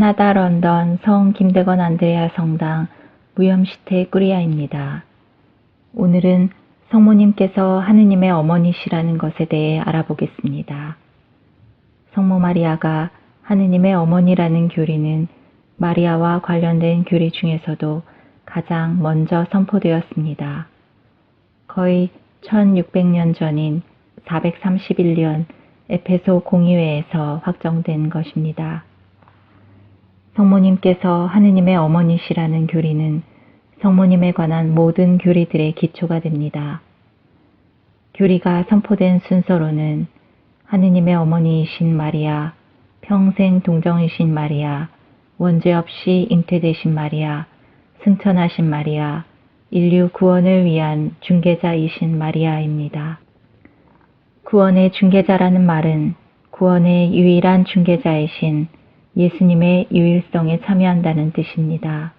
캐나다 런던 성 김대건 안드레아 성당 무염시태 꾸리아입니다. 오늘은 성모님께서 하느님의 어머니시라는 것에 대해 알아보겠습니다. 성모 마리아가 하느님의 어머니라는 교리는 마리아와 관련된 교리 중에서도 가장 먼저 선포되었습니다. 거의 1600년 전인 431년 에페소 공의회에서 확정된 것입니다. 성모님께서 하느님의 어머니시라는 교리는 성모님에 관한 모든 교리들의 기초가 됩니다. 교리가 선포된 순서로는 하느님의 어머니이신 마리아, 평생 동정이신 마리아, 원죄 없이 잉태되신 마리아, 승천하신 마리아, 인류 구원을 위한 중개자이신 마리아입니다. 구원의 중개자라는 말은 구원의 유일한 중개자이신 예수님의 유일성에 참여한다는 뜻입니다.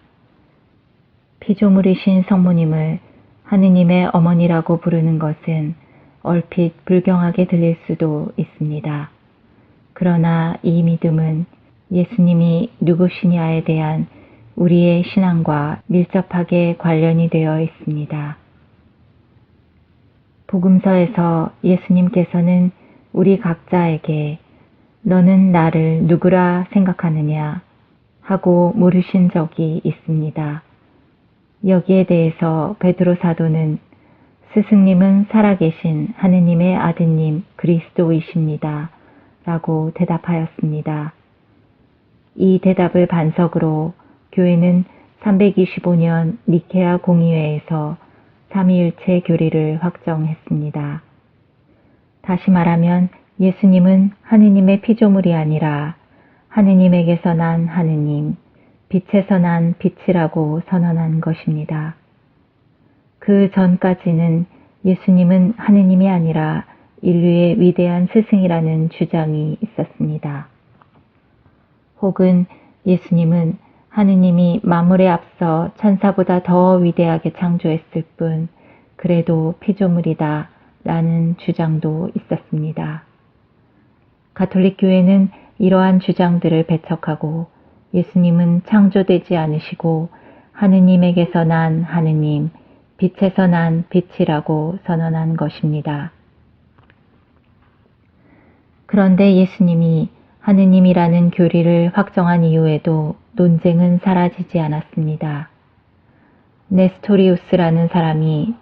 피조물이신 성모님을 하느님의 어머니라고 부르는 것은 얼핏 불경하게 들릴 수도 있습니다. 그러나 이 믿음은 예수님이 누구시냐에 대한 우리의 신앙과 밀접하게 관련이 되어 있습니다. 복음서에서 예수님께서는 우리 각자에게 너는 나를 누구라 생각하느냐 하고 물으신 적이 있습니다. 여기에 대해서 베드로 사도는 스승님은 살아계신 하느님의 아드님 그리스도이십니다. 라고 대답하였습니다. 이 대답을 반석으로 교회는 325년 니케아 공의회에서 삼위일체 교리를 확정했습니다. 다시 말하면 예수님은 하느님의 피조물이 아니라 하느님에게서 난 하느님, 빛에서 난 빛이라고 선언한 것입니다. 그 전까지는 예수님은 하느님이 아니라 인류의 위대한 스승이라는 주장이 있었습니다. 혹은 예수님은 하느님이 만물에 앞서 천사보다 더 위대하게 창조했을 뿐 그래도 피조물이다 라는 주장도 있었습니다. 가톨릭 교회는 이러한 주장들을 배척하고 예수님은 창조되지 않으시고 하느님에게서 난 하느님, 빛에서 난 빛이라고 선언한 것입니다. 그런데 예수님이 하느님이라는 교리를 확정한 이후에도 논쟁은 사라지지 않았습니다. 네스토리우스라는 사람이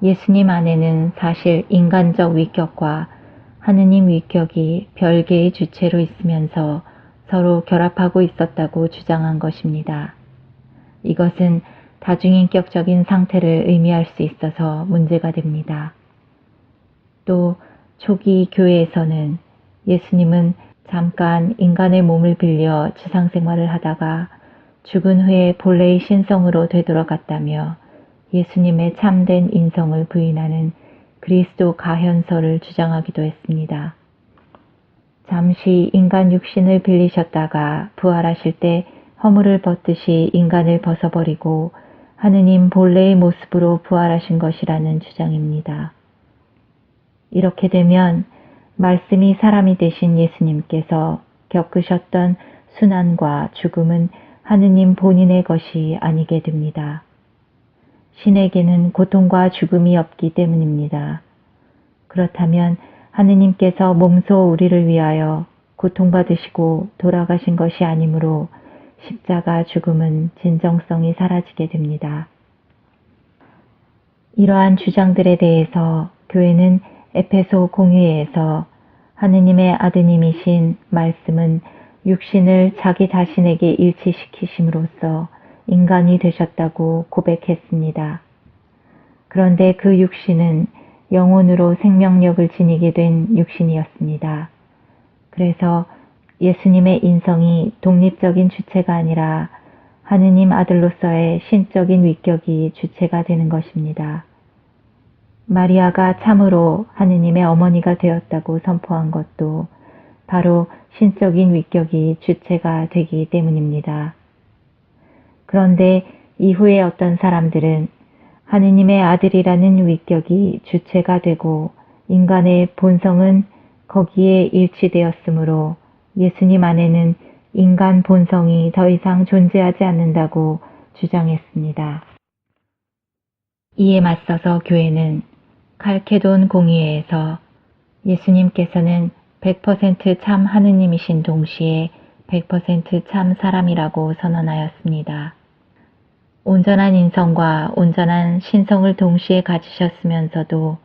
예수님 안에는 사실 인간적 위격과 하느님 위격이 별개의 주체로 있으면서 서로 결합하고 있었다고 주장한 것입니다. 이것은 다중인격적인 상태를 의미할 수 있어서 문제가 됩니다. 또 초기 교회에서는 예수님은 잠깐 인간의 몸을 빌려 지상생활을 하다가 죽은 후에 본래의 신성으로 되돌아갔다며 예수님의 참된 인성을 부인하는 그리스도 가현설을 주장하기도 했습니다. 잠시 인간 육신을 빌리셨다가 부활하실 때 허물을 벗듯이 인간을 벗어버리고 하느님 본래의 모습으로 부활하신 것이라는 주장입니다. 이렇게 되면 말씀이 사람이 되신 예수님께서 겪으셨던 순환과 죽음은 하느님 본인의 것이 아니게 됩니다. 신에게는 고통과 죽음이 없기 때문입니다. 그렇다면 하느님께서 몸소 우리를 위하여 고통받으시고 돌아가신 것이 아니므로 십자가 죽음은 진정성이 사라지게 됩니다. 이러한 주장들에 대해서 교회는 에페소 공의회에서 하느님의 아드님이신 말씀은 육신을 자기 자신에게 일치시키심으로써 인간이 되셨다고 고백했습니다. 그런데 그 육신은 영혼으로 생명력을 지니게 된 육신이었습니다. 그래서 예수님의 인성이 독립적인 주체가 아니라 하느님 아들로서의 신적인 위격이 주체가 되는 것입니다. 마리아가 참으로 하느님의 어머니가 되었다고 선포한 것도 바로 신적인 위격이 주체가 되기 때문입니다. 그런데 이후에 어떤 사람들은 하느님의 아들이라는 위격이 주체가 되고 인간의 본성은 거기에 일치되었으므로 예수님 안에는 인간 본성이 더 이상 존재하지 않는다고 주장했습니다. 이에 맞서서 교회는 칼케돈 공의회에서 예수님께서는 100% 참 하느님이신 동시에 100% 참 사람이라고 선언하였습니다. 온전한 인성과 온전한 신성을 동시에 가지셨으면서도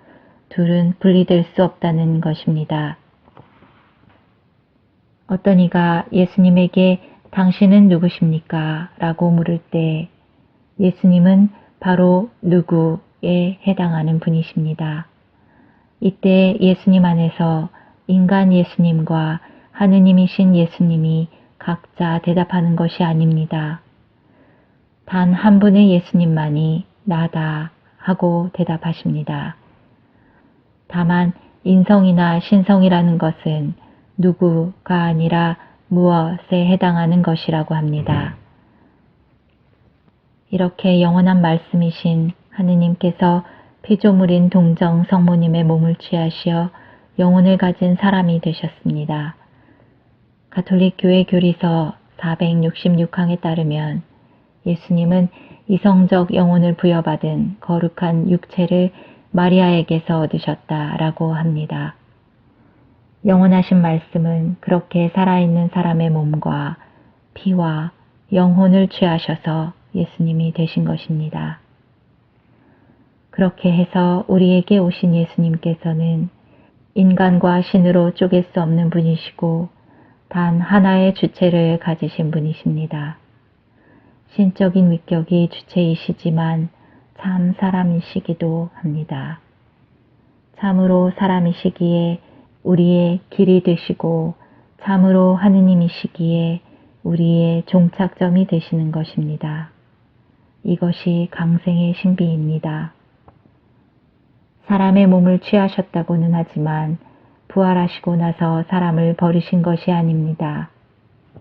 둘은 분리될 수 없다는 것입니다. 어떤 이가 예수님에게 당신은 누구십니까? 라고 물을 때 예수님은 바로 누구에 해당하는 분이십니다. 이때 예수님 안에서 인간 예수님과 하느님이신 예수님이 각자 대답하는 것이 아닙니다. 단 한 분의 예수님만이 나다 하고 대답하십니다. 다만 인성이나 신성이라는 것은 누구가 아니라 무엇에 해당하는 것이라고 합니다. 이렇게 영원한 말씀이신 하느님께서 피조물인 동정 성모님의 몸을 취하시어 영혼을 가진 사람이 되셨습니다. 가톨릭 교회 교리서 466항에 따르면 예수님은 이성적 영혼을 부여받은 거룩한 육체를 마리아에게서 얻으셨다라고 합니다. 영원하신 말씀은 그렇게 살아있는 사람의 몸과 피와 영혼을 취하셔서 예수님이 되신 것입니다. 그렇게 해서 우리에게 오신 예수님께서는 인간과 신으로 쪼갤 수 없는 분이시고 단 하나의 주체를 가지신 분이십니다. 신적인 위격이 주체이시지만 참 사람이시기도 합니다. 참으로 사람이시기에 우리의 길이 되시고 참으로 하느님이시기에 우리의 종착점이 되시는 것입니다. 이것이 강생의 신비입니다. 사람의 몸을 취하셨다고는 하지만 부활하시고 나서 사람을 버리신 것이 아닙니다.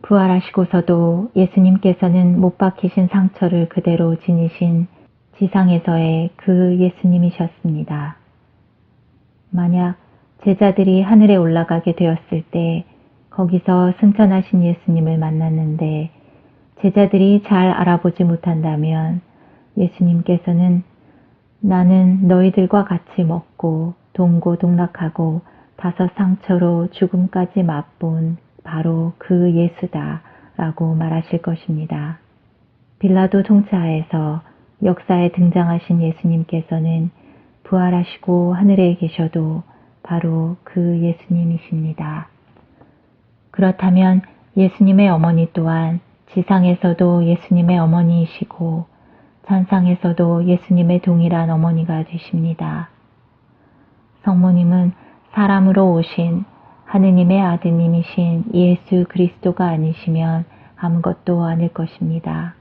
부활하시고서도 예수님께서는 못 박히신 상처를 그대로 지니신 지상에서의 그 예수님이셨습니다. 만약 제자들이 하늘에 올라가게 되었을 때 거기서 승천하신 예수님을 만났는데 제자들이 잘 알아보지 못한다면 예수님께서는 나는 너희들과 같이 먹고 동고동락하고 5 상처로 죽음까지 맛본 바로 그 예수다 라고 말하실 것입니다. 빌라도 통치하에서 역사에 등장하신 예수님께서는 부활하시고 하늘에 계셔도 바로 그 예수님이십니다. 그렇다면 예수님의 어머니 또한 지상에서도 예수님의 어머니이시고 천상에서도 예수님의 동일한 어머니가 되십니다. 성모님은 사람으로 오신 하느님의 아드님이신 예수 그리스도가 아니시면 아무것도 아닐 것입니다.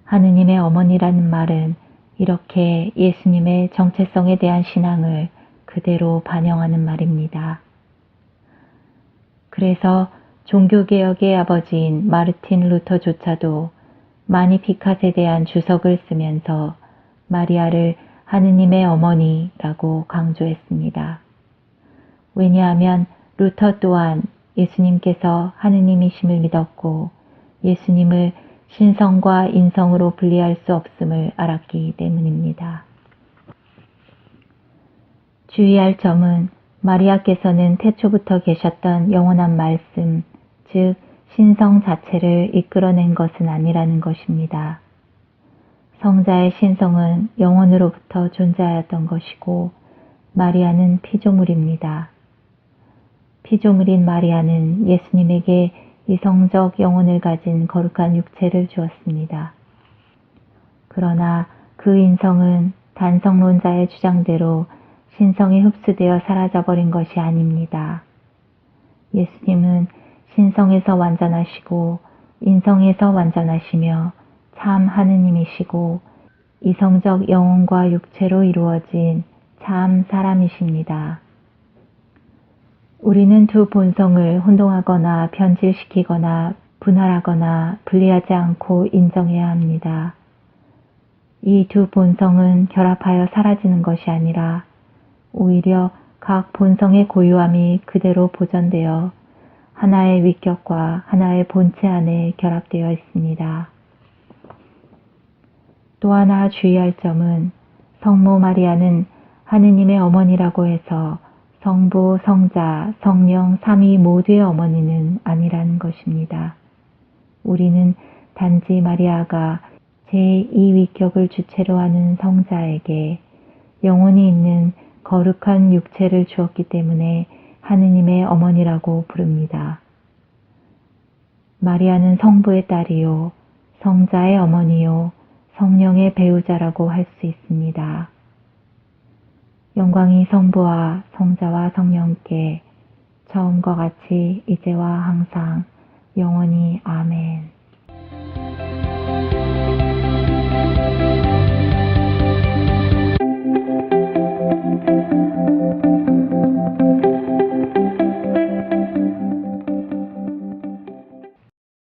하느님의 어머니라는 말은 이렇게 예수님의 정체성에 대한 신앙을 그대로 반영하는 말입니다. 그래서 종교개혁의 아버지인 마르틴 루터조차도 마니피캇에 대한 주석을 쓰면서 마리아를 하느님의 어머니라고 강조했습니다. 왜냐하면 루터 또한 예수님께서 하느님이심을 믿었고 예수님을 신성과 인성으로 분리할 수 없음을 알았기 때문입니다. 주의할 점은 마리아께서는 태초부터 계셨던 영원한 말씀, 즉 신성 자체를 이끌어낸 것은 아니라는 것입니다. 성자의 신성은 영원으로부터 존재하였던 것이고 마리아는 피조물입니다. 피조물인 마리아는 예수님에게 이성적 영혼을 가진 거룩한 육체를 주었습니다. 그러나 그 인성은 단성론자의 주장대로 신성에 흡수되어 사라져버린 것이 아닙니다. 예수님은 신성에서 완전하시고 인성에서 완전하시며 참 하느님이시고 이성적 영혼과 육체로 이루어진 참 사람이십니다. 우리는 두 본성을 혼동하거나 변질시키거나 분할하거나 분리하지 않고 인정해야 합니다. 이 두 본성은 결합하여 사라지는 것이 아니라 오히려 각 본성의 고유함이 그대로 보존되어 하나의 위격과 하나의 본체 안에 결합되어 있습니다. 또 하나 주의할 점은 성모 마리아는 하느님의 어머니라고 해서 성부, 성자, 성령, 삼위 모두의 어머니는 아니라는 것입니다. 우리는 단지 마리아가 제2위격을 주체로 하는 성자에게 영혼이 있는 거룩한 육체를 주었기 때문에 하느님의 어머니라고 부릅니다. 마리아는 성부의 딸이요, 성자의 어머니요, 성령의 배우자라고 할 수 있습니다. 영광이 성부와 성자와 성령께 처음과 같이 이제와 항상 영원히 아멘.